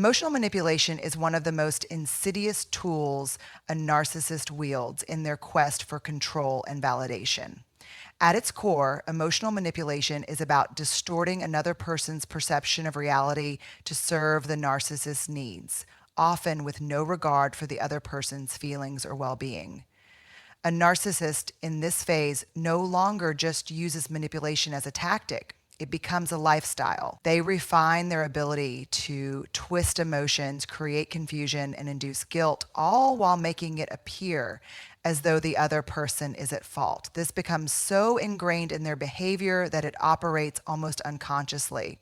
Emotional manipulation is one of the most insidious tools a narcissist wields in their quest for control and validation. At its core, emotional manipulation is about distorting another person's perception of reality to serve the narcissist's needs, often with no regard for the other person's feelings or well-being. A narcissist in this phase no longer just uses manipulation as a tactic. It becomes a lifestyle. They refine their ability to twist emotions, create confusion, and induce guilt, all while making it appear as though the other person is at fault. This becomes so ingrained in their behavior that it operates almost unconsciously,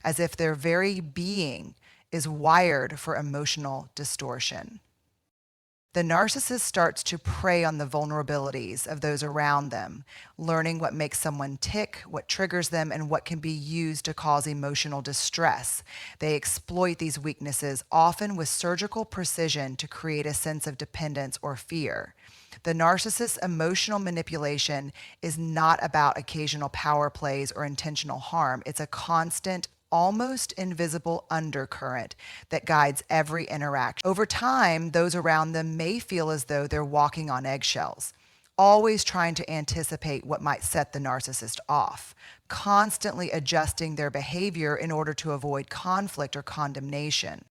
as if their very being is wired for emotional distortion. The narcissist starts to prey on the vulnerabilities of those around them, learning what makes someone tick, what triggers them, and what can be used to cause emotional distress. They exploit these weaknesses, often with surgical precision, to create a sense of dependence or fear. The narcissist's emotional manipulation is not about occasional power plays or intentional harm. It's a constant, almost invisible undercurrent that guides every interaction. Over time, those around them may feel as though they're walking on eggshells, always trying to anticipate what might set the narcissist off, constantly adjusting their behavior in order to avoid conflict or condemnation.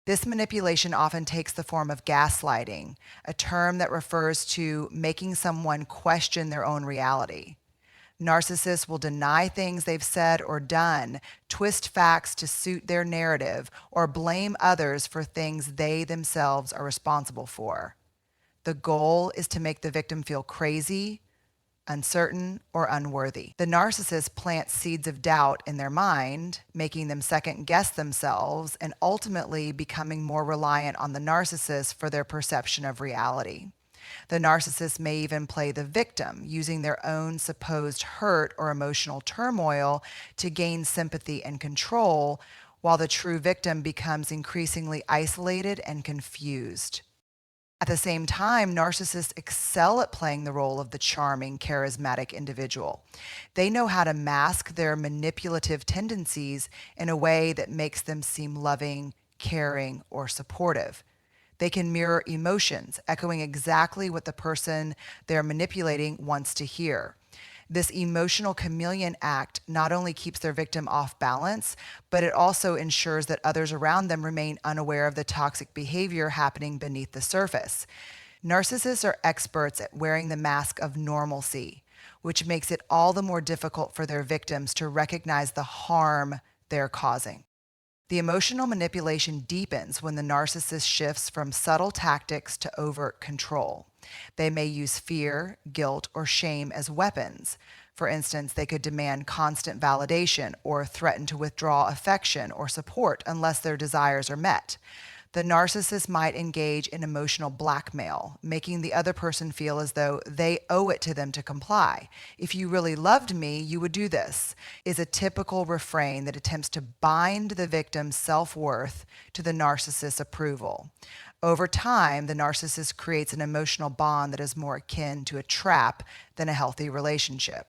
This manipulation often takes the form of gaslighting, a term that refers to making someone question their own reality. Narcissists will deny things they've said or done, twist facts to suit their narrative, or blame others for things they themselves are responsible for. The goal is to make the victim feel crazy, uncertain, or unworthy. The narcissist plants seeds of doubt in their mind, making them second-guess themselves and ultimately becoming more reliant on the narcissist for their perception of reality. The narcissist may even play the victim, using their own supposed hurt or emotional turmoil to gain sympathy and control, while the true victim becomes increasingly isolated and confused. At the same time, narcissists excel at playing the role of the charming, charismatic individual. They know how to mask their manipulative tendencies in a way that makes them seem loving, caring, or supportive. They can mirror emotions, echoing exactly what the person they're manipulating wants to hear. This emotional chameleon act not only keeps their victim off balance, but it also ensures that others around them remain unaware of the toxic behavior happening beneath the surface. Narcissists are experts at wearing the mask of normalcy, which makes it all the more difficult for their victims to recognize the harm they're causing. The emotional manipulation deepens when the narcissist shifts from subtle tactics to overt control. They may use fear, guilt, or shame as weapons. For instance, they could demand constant validation or threaten to withdraw affection or support unless their desires are met. The narcissist might engage in emotional blackmail, making the other person feel as though they owe it to them to comply. "If you really loved me, you would do this," is a typical refrain that attempts to bind the victim's self-worth to the narcissist's approval. Over time, the narcissist creates an emotional bond that is more akin to a trap than a healthy relationship.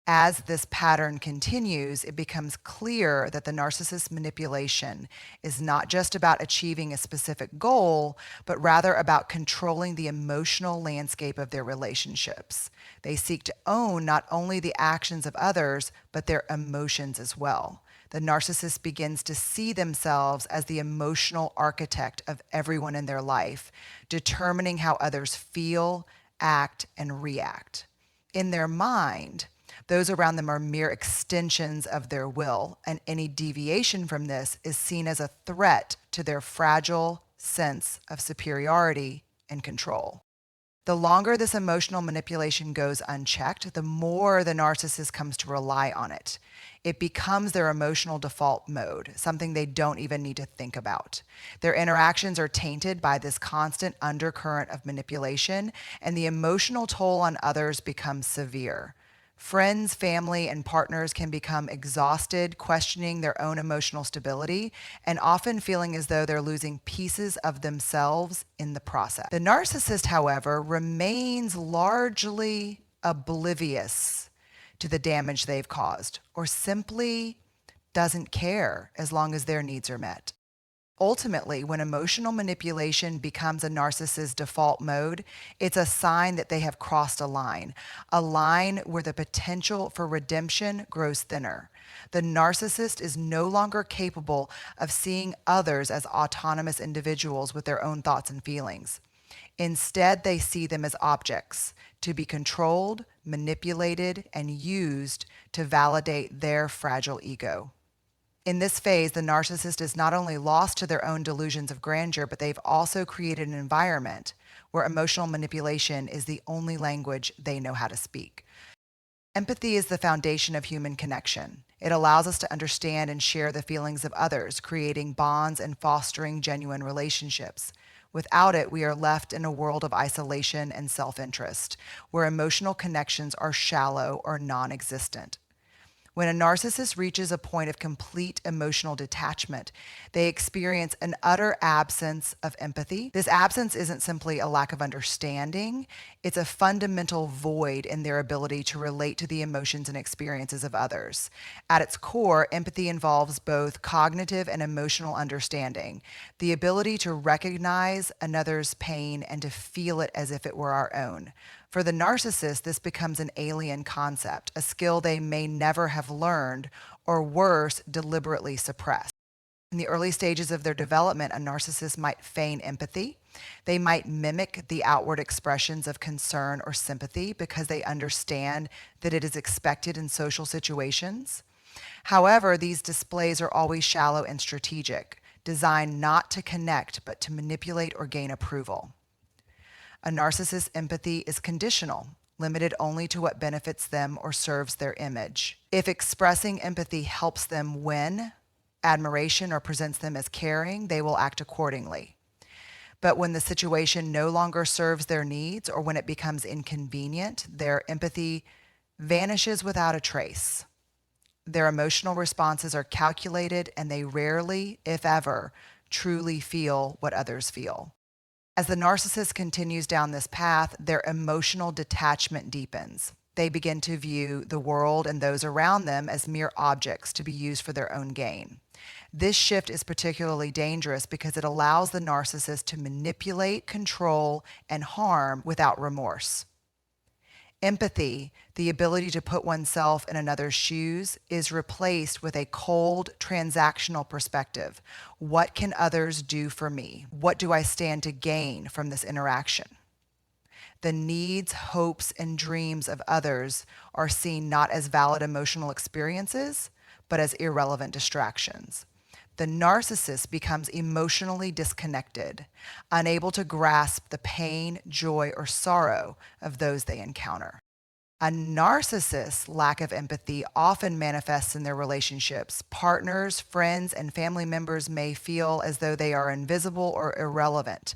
As this pattern continues, it becomes clear that the narcissist's manipulation is not just about achieving a specific goal, but rather about controlling the emotional landscape of their relationships. They seek to own not only the actions of others, but their emotions as well. The narcissist begins to see themselves as the emotional architect of everyone in their life, determining how others feel, act, and react. In their mind, those around them are mere extensions of their will, and any deviation from this is seen as a threat to their fragile sense of superiority and control. The longer this emotional manipulation goes unchecked, the more the narcissist comes to rely on it. It becomes their emotional default mode, something they don't even need to think about. Their interactions are tainted by this constant undercurrent of manipulation, and the emotional toll on others becomes severe. Friends, family, and partners can become exhausted, questioning their own emotional stability, and often feeling as though they're losing pieces of themselves in the process. The narcissist, however, remains largely oblivious to the damage they've caused, or simply doesn't care as long as their needs are met. Ultimately, when emotional manipulation becomes a narcissist's default mode, it's a sign that they have crossed a line where the potential for redemption grows thinner. The narcissist is no longer capable of seeing others as autonomous individuals with their own thoughts and feelings. Instead, they see them as objects to be controlled, manipulated, and used to validate their fragile ego. In this phase, the narcissist is not only lost to their own delusions of grandeur, but they've also created an environment where emotional manipulation is the only language they know how to speak. Empathy is the foundation of human connection. It allows us to understand and share the feelings of others, creating bonds and fostering genuine relationships. Without it, we are left in a world of isolation and self-interest, where emotional connections are shallow or non-existent. When a narcissist reaches a point of complete emotional detachment, they experience an utter absence of empathy. This absence isn't simply a lack of understanding, it's a fundamental void in their ability to relate to the emotions and experiences of others. At its core, empathy involves both cognitive and emotional understanding, the ability to recognize another's pain and to feel it as if it were our own. For the narcissist, this becomes an alien concept, a skill they may never have learned, or worse, deliberately suppress. In the early stages of their development, a narcissist might feign empathy. They might mimic the outward expressions of concern or sympathy because they understand that it is expected in social situations. However, these displays are always shallow and strategic, designed not to connect but to manipulate or gain approval. A narcissist's empathy is conditional, limited only to what benefits them or serves their image. If expressing empathy helps them win admiration or presents them as caring, they will act accordingly. But when the situation no longer serves their needs or when it becomes inconvenient, their empathy vanishes without a trace. Their emotional responses are calculated and they rarely, if ever, truly feel what others feel. As the narcissist continues down this path, their emotional detachment deepens. They begin to view the world and those around them as mere objects to be used for their own gain. This shift is particularly dangerous because it allows the narcissist to manipulate, control, and harm without remorse. Empathy, the ability to put oneself in another's shoes, is replaced with a cold, transactional perspective. What can others do for me? What do I stand to gain from this interaction? The needs, hopes, and dreams of others are seen not as valid emotional experiences, but as irrelevant distractions. The narcissist becomes emotionally disconnected, unable to grasp the pain, joy, or sorrow of those they encounter. A narcissist's lack of empathy often manifests in their relationships. Partners, friends, and family members may feel as though they are invisible or irrelevant.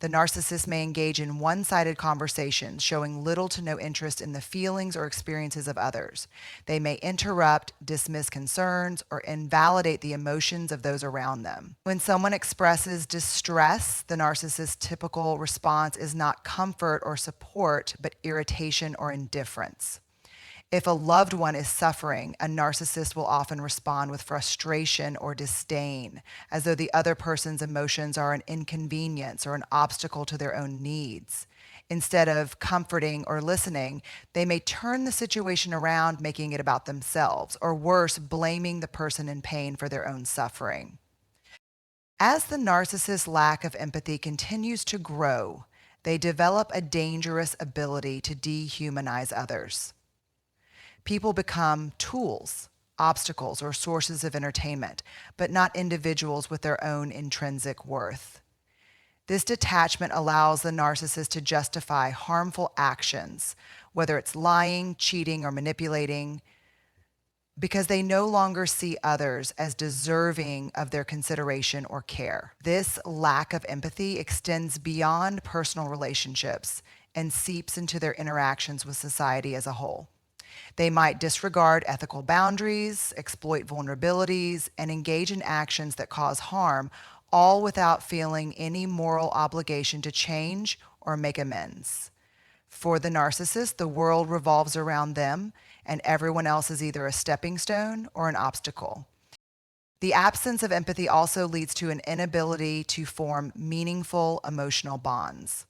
The narcissist may engage in one-sided conversations, showing little to no interest in the feelings or experiences of others. They may interrupt, dismiss concerns, or invalidate the emotions of those around them. When someone expresses distress, the narcissist's typical response is not comfort or support, but irritation or indifference. If a loved one is suffering, a narcissist will often respond with frustration or disdain, as though the other person's emotions are an inconvenience or an obstacle to their own needs. Instead of comforting or listening, they may turn the situation around, making it about themselves, or worse, blaming the person in pain for their own suffering. As the narcissist's lack of empathy continues to grow, they develop a dangerous ability to dehumanize others. People become tools, obstacles, or sources of entertainment, but not individuals with their own intrinsic worth. This detachment allows the narcissist to justify harmful actions, whether it's lying, cheating, or manipulating, because they no longer see others as deserving of their consideration or care. This lack of empathy extends beyond personal relationships and seeps into their interactions with society as a whole. They might disregard ethical boundaries, exploit vulnerabilities, and engage in actions that cause harm, all without feeling any moral obligation to change or make amends. For the narcissist, the world revolves around them, and everyone else is either a stepping stone or an obstacle. The absence of empathy also leads to an inability to form meaningful emotional bonds.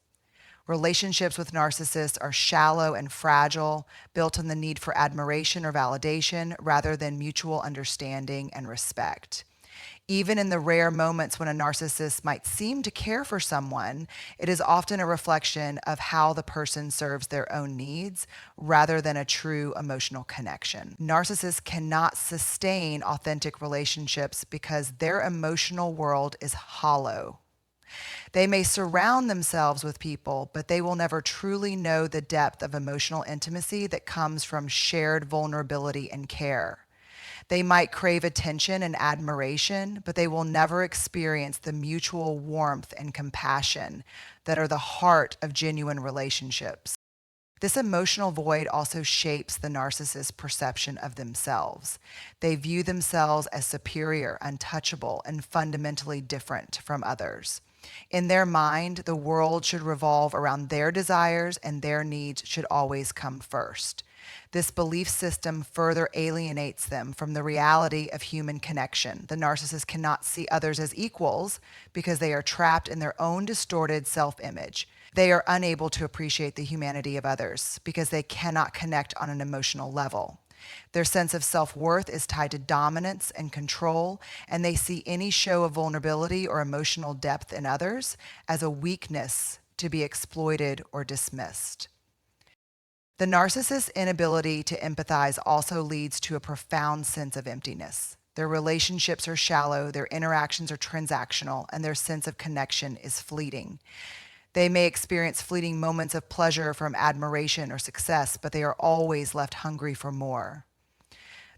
Relationships with narcissists are shallow and fragile, built on the need for admiration or validation rather than mutual understanding and respect. Even in the rare moments when a narcissist might seem to care for someone, it is often a reflection of how the person serves their own needs rather than a true emotional connection. Narcissists cannot sustain authentic relationships because their emotional world is hollow. They may surround themselves with people, but they will never truly know the depth of emotional intimacy that comes from shared vulnerability and care. They might crave attention and admiration, but they will never experience the mutual warmth and compassion that are the heart of genuine relationships. This emotional void also shapes the narcissist's perception of themselves. They view themselves as superior, untouchable, and fundamentally different from others. In their mind, the world should revolve around their desires and their needs should always come first. This belief system further alienates them from the reality of human connection. The narcissist cannot see others as equals because they are trapped in their own distorted self-image. They are unable to appreciate the humanity of others because they cannot connect on an emotional level. Their sense of self-worth is tied to dominance and control, and they see any show of vulnerability or emotional depth in others as a weakness to be exploited or dismissed. The narcissist's inability to empathize also leads to a profound sense of emptiness. Their relationships are shallow, their interactions are transactional, and their sense of connection is fleeting. They may experience fleeting moments of pleasure from admiration or success, but they are always left hungry for more.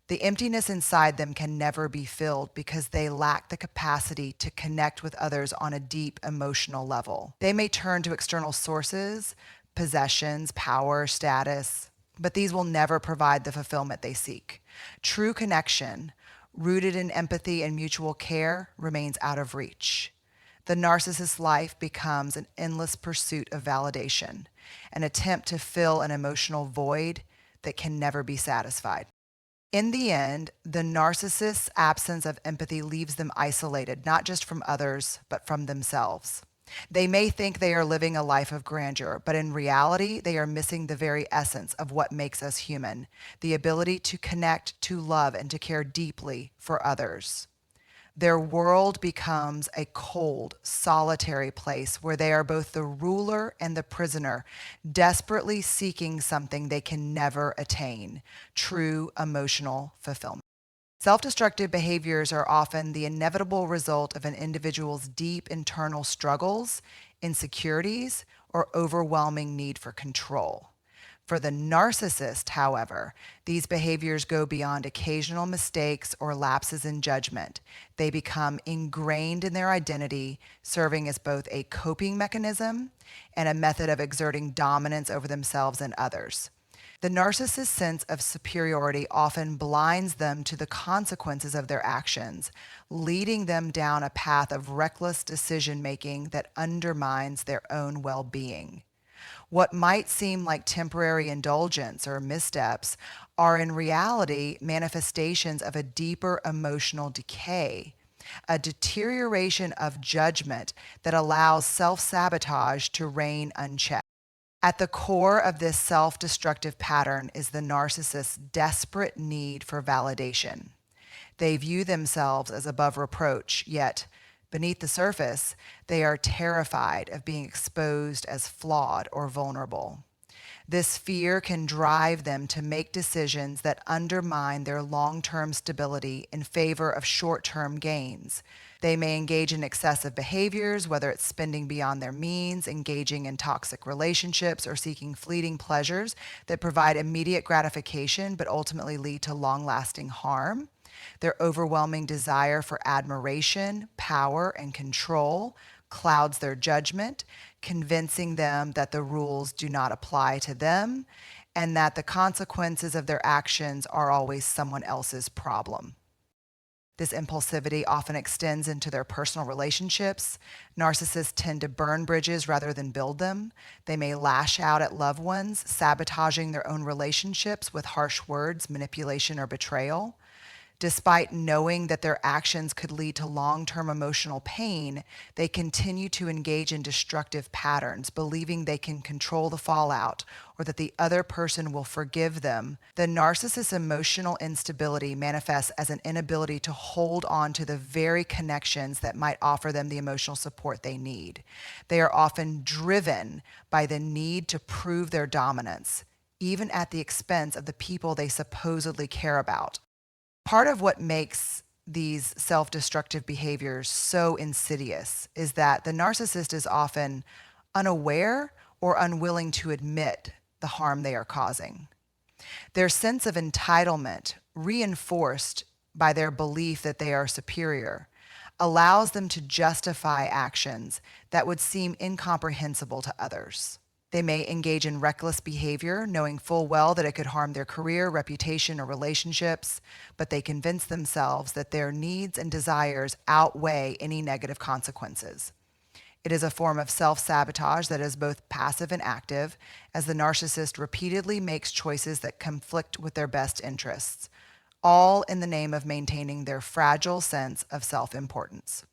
The emptiness inside them can never be filled because they lack the capacity to connect with others on a deep emotional level. They may turn to external sources, possessions, power, status, but these will never provide the fulfillment they seek. True connection, rooted in empathy and mutual care, remains out of reach. The narcissist's life becomes an endless pursuit of validation, an attempt to fill an emotional void that can never be satisfied. In the end, the narcissist's absence of empathy leaves them isolated, not just from others, but from themselves. They may think they are living a life of grandeur, but in reality, they are missing the very essence of what makes us human, the ability to connect, to love, and to care deeply for others. Their world becomes a cold, solitary place where they are both the ruler and the prisoner, desperately seeking something they can never attain, true emotional fulfillment. Self-destructive behaviors are often the inevitable result of an individual's deep internal struggles, insecurities, or overwhelming need for control. For the narcissist, however, these behaviors go beyond occasional mistakes or lapses in judgment. They become ingrained in their identity, serving as both a coping mechanism and a method of exerting dominance over themselves and others. The narcissist's sense of superiority often blinds them to the consequences of their actions, leading them down a path of reckless decision-making that undermines their own well-being. What might seem like temporary indulgence or missteps are in reality manifestations of a deeper emotional decay, a deterioration of judgment that allows self-sabotage to reign unchecked. At the core of this self-destructive pattern is the narcissist's desperate need for validation. They view themselves as above reproach, yet beneath the surface, they are terrified of being exposed as flawed or vulnerable. This fear can drive them to make decisions that undermine their long-term stability in favor of short-term gains. They may engage in excessive behaviors, whether it's spending beyond their means, engaging in toxic relationships, or seeking fleeting pleasures that provide immediate gratification but ultimately lead to long-lasting harm. Their overwhelming desire for admiration, power, and control clouds their judgment, convincing them that the rules do not apply to them and that the consequences of their actions are always someone else's problem. This impulsivity often extends into their personal relationships. Narcissists tend to burn bridges rather than build them. They may lash out at loved ones, sabotaging their own relationships with harsh words, manipulation, or betrayal. Despite knowing that their actions could lead to long-term emotional pain, they continue to engage in destructive patterns, believing they can control the fallout or that the other person will forgive them. The narcissist's emotional instability manifests as an inability to hold on to the very connections that might offer them the emotional support they need. They are often driven by the need to prove their dominance, even at the expense of the people they supposedly care about. Part of what makes these self-destructive behaviors so insidious is that the narcissist is often unaware or unwilling to admit the harm they are causing. Their sense of entitlement, reinforced by their belief that they are superior, allows them to justify actions that would seem incomprehensible to others. They may engage in reckless behavior, knowing full well that it could harm their career, reputation, or relationships, but they convince themselves that their needs and desires outweigh any negative consequences. It is a form of self-sabotage that is both passive and active, as the narcissist repeatedly makes choices that conflict with their best interests, all in the name of maintaining their fragile sense of self-importance.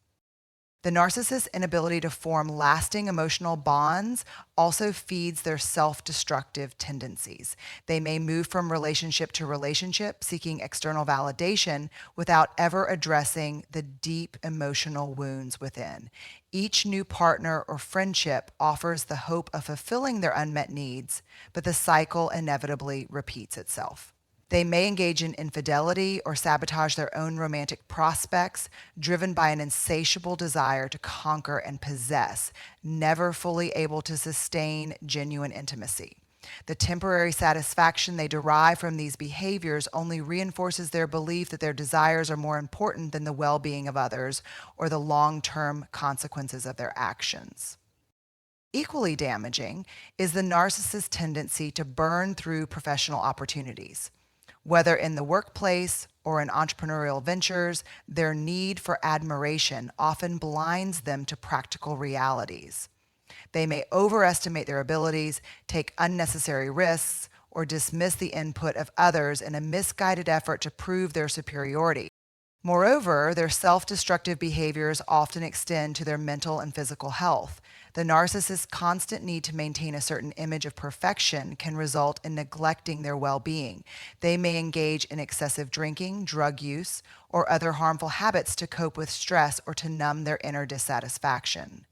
The narcissist's inability to form lasting emotional bonds also feeds their self-destructive tendencies. They may move from relationship to relationship, seeking external validation without ever addressing the deep emotional wounds within. Each new partner or friendship offers the hope of fulfilling their unmet needs, but the cycle inevitably repeats itself. They may engage in infidelity or sabotage their own romantic prospects, driven by an insatiable desire to conquer and possess, never fully able to sustain genuine intimacy. The temporary satisfaction they derive from these behaviors only reinforces their belief that their desires are more important than the well-being of others or the long-term consequences of their actions. Equally damaging is the narcissist's tendency to burn through professional opportunities. Whether in the workplace or in entrepreneurial ventures, their need for admiration often blinds them to practical realities. They may overestimate their abilities, take unnecessary risks, or dismiss the input of others in a misguided effort to prove their superiority. Moreover, their self-destructive behaviors often extend to their mental and physical health. The narcissist's constant need to maintain a certain image of perfection can result in neglecting their well-being. They may engage in excessive drinking, drug use, or other harmful habits to cope with stress or to numb their inner dissatisfaction.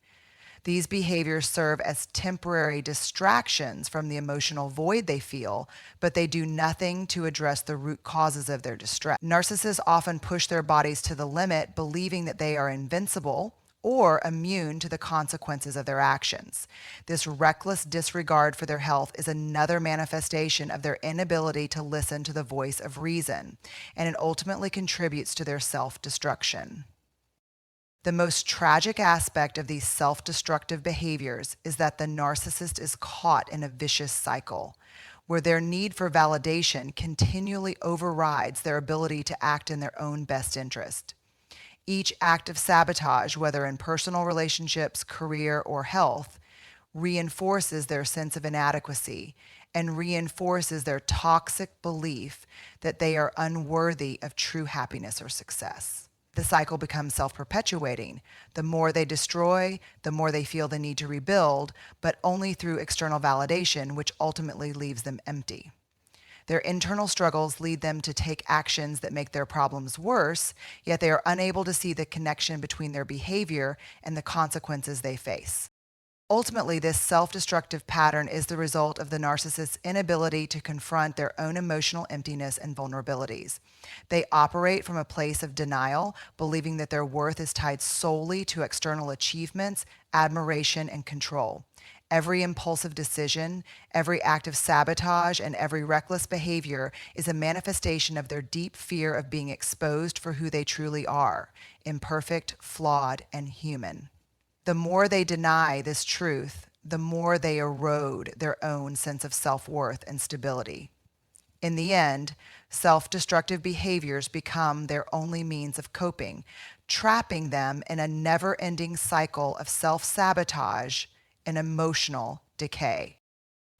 These behaviors serve as temporary distractions from the emotional void they feel, but they do nothing to address the root causes of their distress. Narcissists often push their bodies to the limit, believing that they are invincible or immune to the consequences of their actions. This reckless disregard for their health is another manifestation of their inability to listen to the voice of reason, and it ultimately contributes to their self-destruction. The most tragic aspect of these self-destructive behaviors is that the narcissist is caught in a vicious cycle, where their need for validation continually overrides their ability to act in their own best interest. Each act of sabotage, whether in personal relationships, career, or health, reinforces their sense of inadequacy and reinforces their toxic belief that they are unworthy of true happiness or success. The cycle becomes self-perpetuating. The more they destroy, the more they feel the need to rebuild, but only through external validation, which ultimately leaves them empty. Their internal struggles lead them to take actions that make their problems worse, yet they are unable to see the connection between their behavior and the consequences they face. Ultimately, this self-destructive pattern is the result of the narcissist's inability to confront their own emotional emptiness and vulnerabilities. They operate from a place of denial, believing that their worth is tied solely to external achievements, admiration, and control. Every impulsive decision, every act of sabotage, and every reckless behavior is a manifestation of their deep fear of being exposed for who they truly are: imperfect, flawed, and human. The more they deny this truth, the more they erode their own sense of self-worth and stability. In the end, self-destructive behaviors become their only means of coping, trapping them in a never-ending cycle of self-sabotage and emotional decay.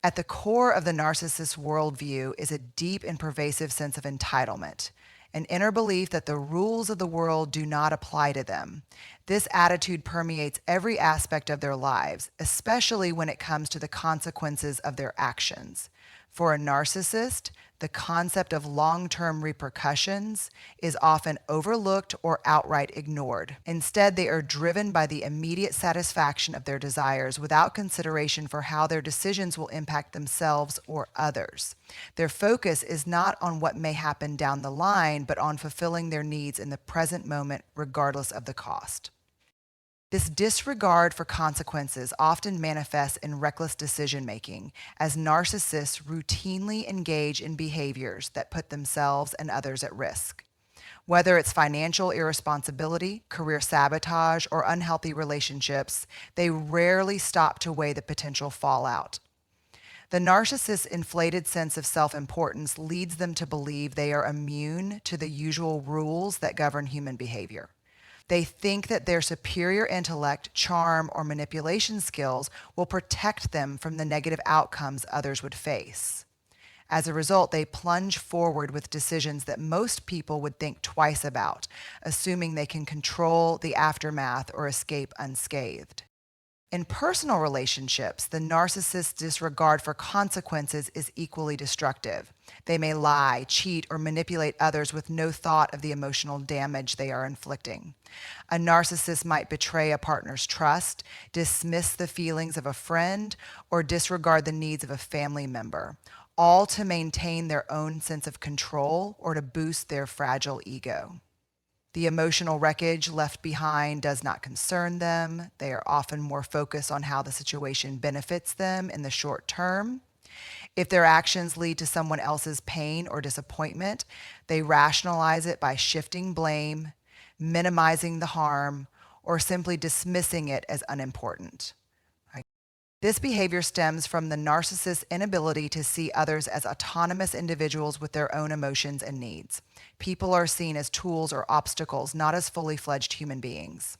At the core of the narcissist's worldview is a deep and pervasive sense of entitlement, an inner belief that the rules of the world do not apply to them. This attitude permeates every aspect of their lives, especially when it comes to the consequences of their actions. For a narcissist, the concept of long-term repercussions is often overlooked or outright ignored. Instead, they are driven by the immediate satisfaction of their desires without consideration for how their decisions will impact themselves or others. Their focus is not on what may happen down the line, but on fulfilling their needs in the present moment, regardless of the cost. This disregard for consequences often manifests in reckless decision-making, as narcissists routinely engage in behaviors that put themselves and others at risk. Whether it's financial irresponsibility, career sabotage, or unhealthy relationships, they rarely stop to weigh the potential fallout. The narcissist's inflated sense of self-importance leads them to believe they are immune to the usual rules that govern human behavior. They think that their superior intellect, charm, or manipulation skills will protect them from the negative outcomes others would face. As a result, they plunge forward with decisions that most people would think twice about, assuming they can control the aftermath or escape unscathed. In personal relationships, the narcissist's disregard for consequences is equally destructive. They may lie, cheat, or manipulate others with no thought of the emotional damage they are inflicting. A narcissist might betray a partner's trust, dismiss the feelings of a friend, or disregard the needs of a family member, all to maintain their own sense of control or to boost their fragile ego. The emotional wreckage left behind does not concern them. They are often more focused on how the situation benefits them in the short term. If their actions lead to someone else's pain or disappointment, they rationalize it by shifting blame, minimizing the harm, or simply dismissing it as unimportant. This behavior stems from the narcissist's inability to see others as autonomous individuals with their own emotions and needs. People are seen as tools or obstacles, not as fully fledged human beings.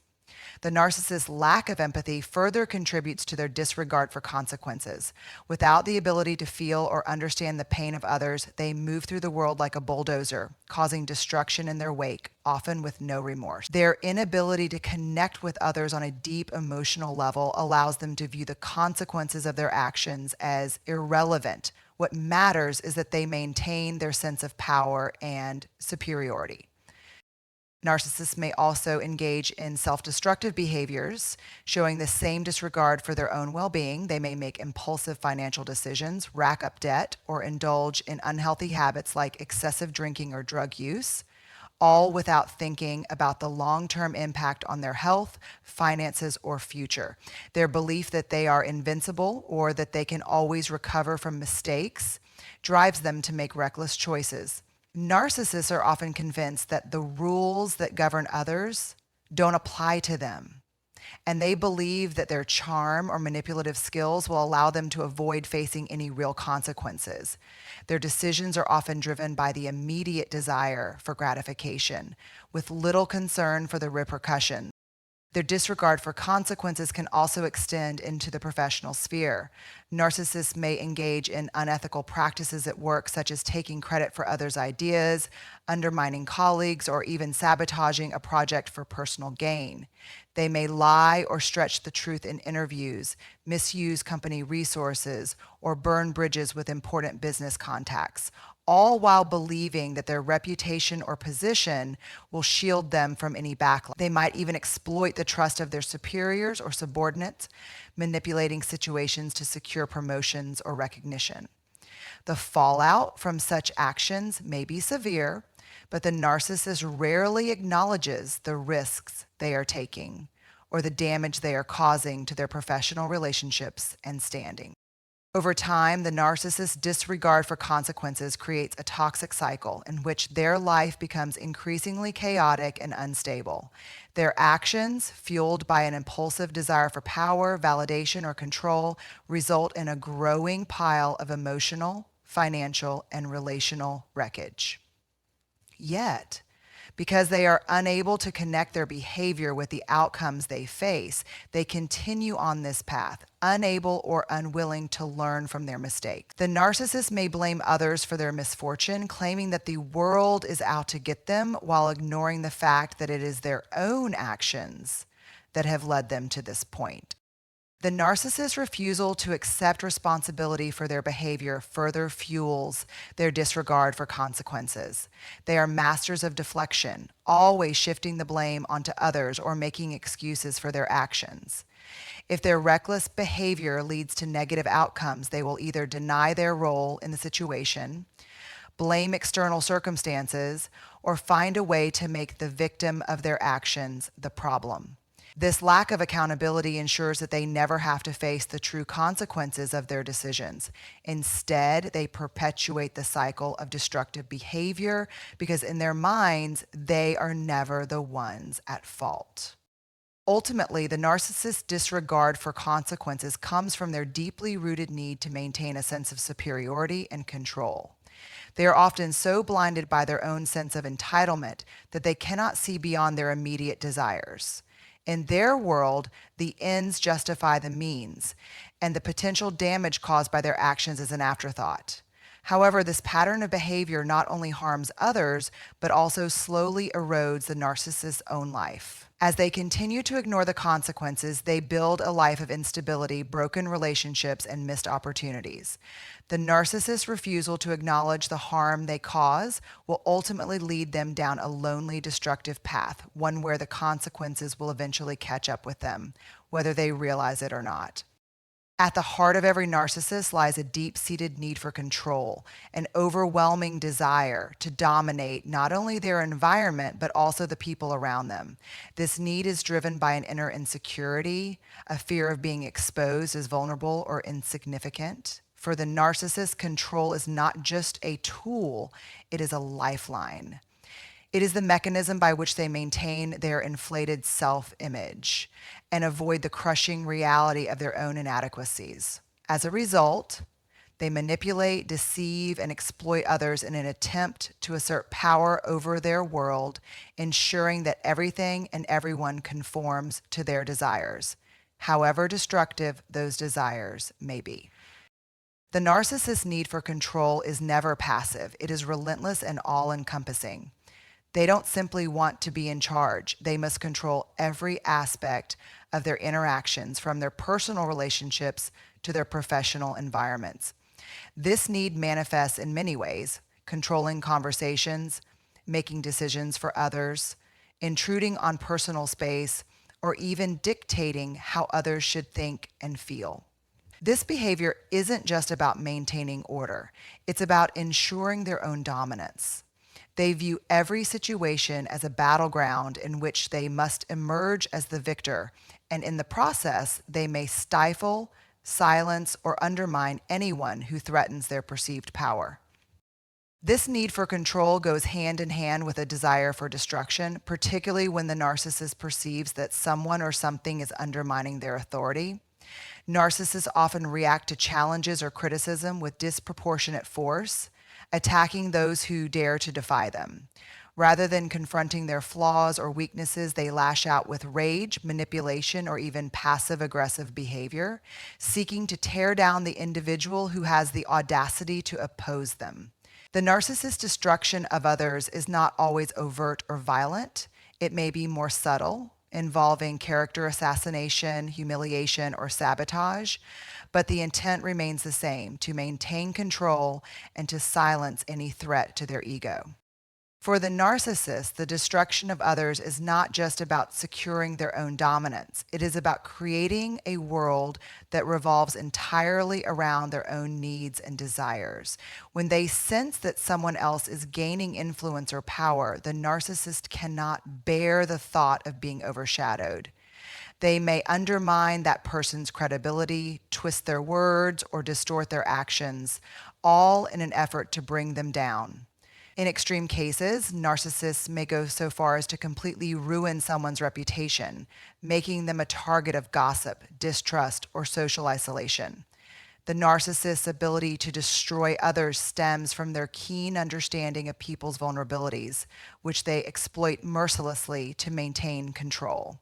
The narcissist's lack of empathy further contributes to their disregard for consequences. Without the ability to feel or understand the pain of others, they move through the world like a bulldozer, causing destruction in their wake, often with no remorse. Their inability to connect with others on a deep emotional level allows them to view the consequences of their actions as irrelevant. What matters is that they maintain their sense of power and superiority. Narcissists may also engage in self-destructive behaviors, showing the same disregard for their own well-being. They may make impulsive financial decisions, rack up debt, or indulge in unhealthy habits like excessive drinking or drug use, all without thinking about the long-term impact on their health, finances, or future. Their belief that they are invincible or that they can always recover from mistakes drives them to make reckless choices. Narcissists are often convinced that the rules that govern others don't apply to them, and they believe that their charm or manipulative skills will allow them to avoid facing any real consequences. Their decisions are often driven by the immediate desire for gratification, with little concern for the repercussions. Their disregard for consequences can also extend into the professional sphere. Narcissists may engage in unethical practices at work, such as taking credit for others' ideas, undermining colleagues, or even sabotaging a project for personal gain. They may lie or stretch the truth in interviews, misuse company resources, or burn bridges with important business contacts, all while believing that their reputation or position will shield them from any backlash. They might even exploit the trust of their superiors or subordinates, manipulating situations to secure promotions or recognition. The fallout from such actions may be severe, but the narcissist rarely acknowledges the risks they are taking or the damage they are causing to their professional relationships and standing. Over time, the narcissist's disregard for consequences creates a toxic cycle in which their life becomes increasingly chaotic and unstable. Their actions, fueled by an impulsive desire for power, validation, or control, result in a growing pile of emotional, financial, and relational wreckage. Yet, Because they are unable to connect their behavior with the outcomes they face, they continue on this path, unable or unwilling to learn from their mistakes. The narcissist may blame others for their misfortune, claiming that the world is out to get them while ignoring the fact that it is their own actions that have led them to this point. The narcissist's refusal to accept responsibility for their behavior further fuels their disregard for consequences. They are masters of deflection, always shifting the blame onto others or making excuses for their actions. If their reckless behavior leads to negative outcomes, they will either deny their role in the situation, blame external circumstances, or find a way to make the victim of their actions the problem. This lack of accountability ensures that they never have to face the true consequences of their decisions. Instead, they perpetuate the cycle of destructive behavior because in their minds, they are never the ones at fault. Ultimately, the narcissist's disregard for consequences comes from their deeply rooted need to maintain a sense of superiority and control. They are often so blinded by their own sense of entitlement that they cannot see beyond their immediate desires. In their world, the ends justify the means, and the potential damage caused by their actions is an afterthought. However, this pattern of behavior not only harms others, but also slowly erodes the narcissist's own life. As they continue to ignore the consequences, they build a life of instability, broken relationships, and missed opportunities. The narcissist's refusal to acknowledge the harm they cause will ultimately lead them down a lonely, destructive path, one where the consequences will eventually catch up with them, whether they realize it or not. At the heart of every narcissist lies a deep-seated need for control, an overwhelming desire to dominate not only their environment, but also the people around them. This need is driven by an inner insecurity, a fear of being exposed as vulnerable or insignificant. For the narcissist, control is not just a tool, it is a lifeline. It is the mechanism by which they maintain their inflated self-image and avoid the crushing reality of their own inadequacies. As a result, they manipulate, deceive, and exploit others in an attempt to assert power over their world, ensuring that everything and everyone conforms to their desires, however destructive those desires may be. The narcissist's need for control is never passive. It is relentless and all-encompassing. They don't simply want to be in charge. They must control every aspect of their interactions, from their personal relationships to their professional environments. This need manifests in many ways: controlling conversations, making decisions for others, intruding on personal space, or even dictating how others should think and feel. This behavior isn't just about maintaining order. It's about ensuring their own dominance. They view every situation as a battleground in which they must emerge as the victor, and in the process, they may stifle, silence, or undermine anyone who threatens their perceived power. This need for control goes hand in hand with a desire for destruction, particularly when the narcissist perceives that someone or something is undermining their authority. Narcissists often react to challenges or criticism with disproportionate force, attacking those who dare to defy them. Rather than confronting their flaws or weaknesses, they lash out with rage, manipulation, or even passive-aggressive behavior, seeking to tear down the individual who has the audacity to oppose them. The narcissist's destruction of others is not always overt or violent. It may be more subtle, involving character assassination, humiliation, or sabotage, but the intent remains the same: to maintain control and to silence any threat to their ego. For the narcissist, the destruction of others is not just about securing their own dominance. It is about creating a world that revolves entirely around their own needs and desires. When they sense that someone else is gaining influence or power, the narcissist cannot bear the thought of being overshadowed. They may undermine that person's credibility, twist their words, or distort their actions, all in an effort to bring them down. In extreme cases, narcissists may go so far as to completely ruin someone's reputation, making them a target of gossip, distrust, or social isolation. The narcissist's ability to destroy others stems from their keen understanding of people's vulnerabilities, which they exploit mercilessly to maintain control.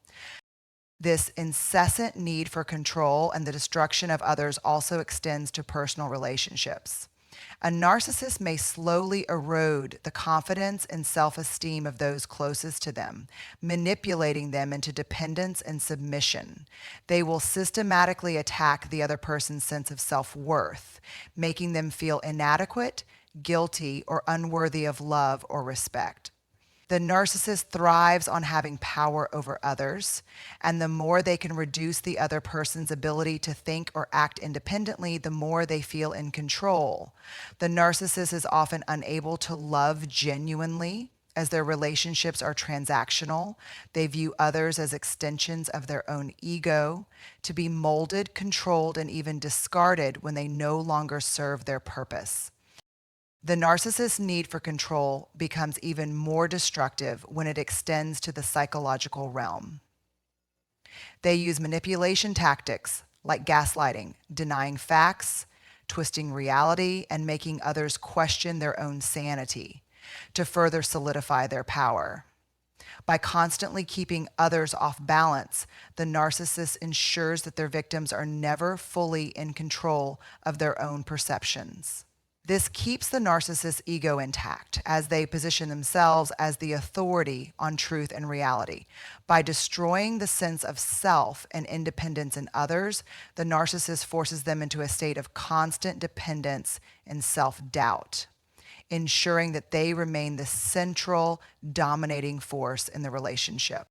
This incessant need for control and the destruction of others also extends to personal relationships. A narcissist may slowly erode the confidence and self-esteem of those closest to them, manipulating them into dependence and submission. They will systematically attack the other person's sense of self-worth, making them feel inadequate, guilty, or unworthy of love or respect. The narcissist thrives on having power over others, and the more they can reduce the other person's ability to think or act independently, the more they feel in control. The narcissist is often unable to love genuinely, as their relationships are transactional. They view others as extensions of their own ego, to be molded, controlled, and even discarded when they no longer serve their purpose. The narcissist's need for control becomes even more destructive when it extends to the psychological realm. They use manipulation tactics like gaslighting, denying facts, twisting reality, and making others question their own sanity to further solidify their power. By constantly keeping others off balance, the narcissist ensures that their victims are never fully in control of their own perceptions. This keeps the narcissist's ego intact as they position themselves as the authority on truth and reality. By destroying the sense of self and independence in others, the narcissist forces them into a state of constant dependence and self-doubt, ensuring that they remain the central, dominating force in the relationship.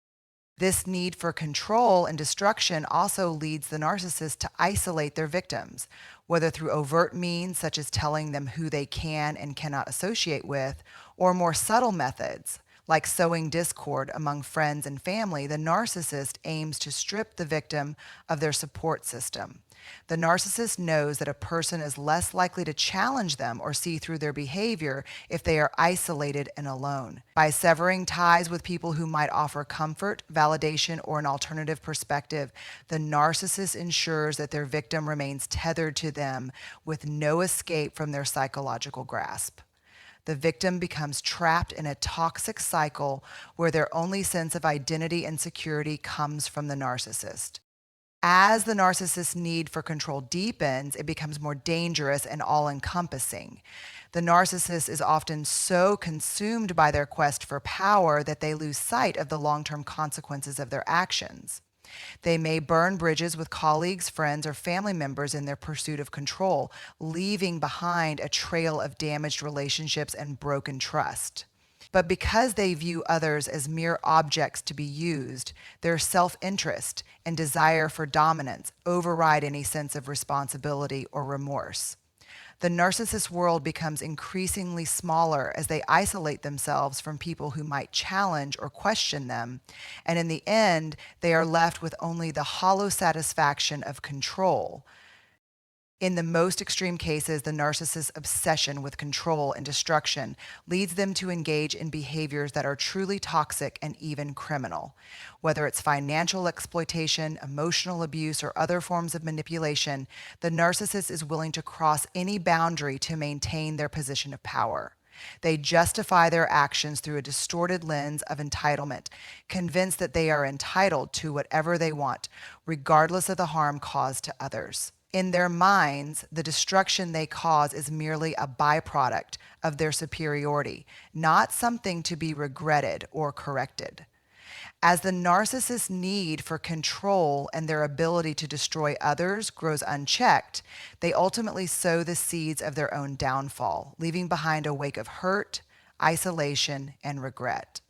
This need for control and destruction also leads the narcissist to isolate their victims, whether through overt means such as telling them who they can and cannot associate with, or more subtle methods like sowing discord among friends and family. The narcissist aims to strip the victim of their support system. The narcissist knows that a person is less likely to challenge them or see through their behavior if they are isolated and alone. By severing ties with people who might offer comfort, validation, or an alternative perspective, the narcissist ensures that their victim remains tethered to them with no escape from their psychological grasp. The victim becomes trapped in a toxic cycle where their only sense of identity and security comes from the narcissist. As the narcissist's need for control deepens, it becomes more dangerous and all-encompassing. The narcissist is often so consumed by their quest for power that they lose sight of the long-term consequences of their actions. They may burn bridges with colleagues, friends, or family members in their pursuit of control, leaving behind a trail of damaged relationships and broken trust. But because they view others as mere objects to be used, their self-interest and desire for dominance override any sense of responsibility or remorse. The narcissist world becomes increasingly smaller as they isolate themselves from people who might challenge or question them, and in the end, they are left with only the hollow satisfaction of control. In the most extreme cases, the narcissist's obsession with control and destruction leads them to engage in behaviors that are truly toxic and even criminal. Whether it's financial exploitation, emotional abuse, or other forms of manipulation, the narcissist is willing to cross any boundary to maintain their position of power. They justify their actions through a distorted lens of entitlement, convinced that they are entitled to whatever they want, regardless of the harm caused to others. In their minds, the destruction they cause is merely a byproduct of their superiority, not something to be regretted or corrected. As the narcissist's need for control and their ability to destroy others grows unchecked, they ultimately sow the seeds of their own downfall, leaving behind a wake of hurt, isolation, and regret.